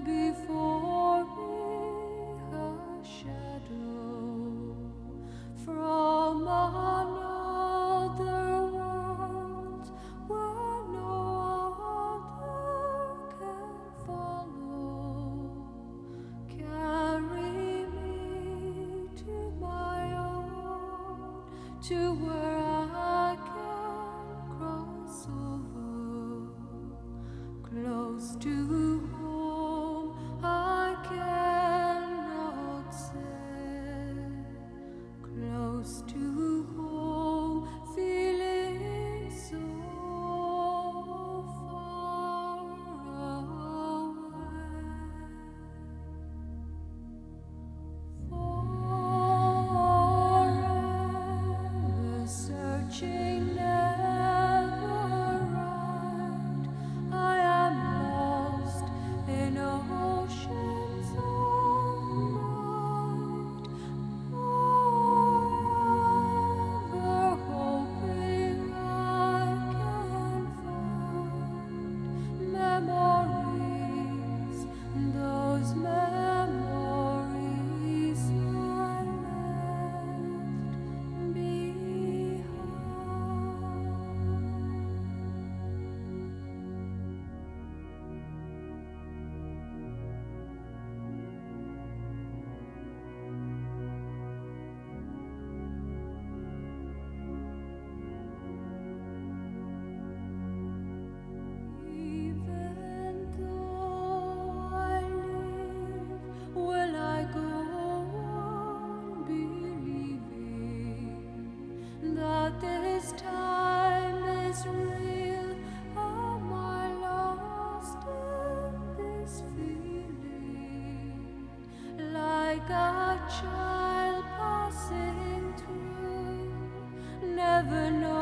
before me a shadow from another world where no other can follow. Carry me to my own, to where I can cross over, close to home. I cannot say, close to home, feeling so far away. Forever searching, never right. I am lost in oceans of night. Forever hoping I can find memories, those memories I left behind. Even though I live, will I go on believing that this time is real? Am I lost in this feeling, like a child passing through, never knowing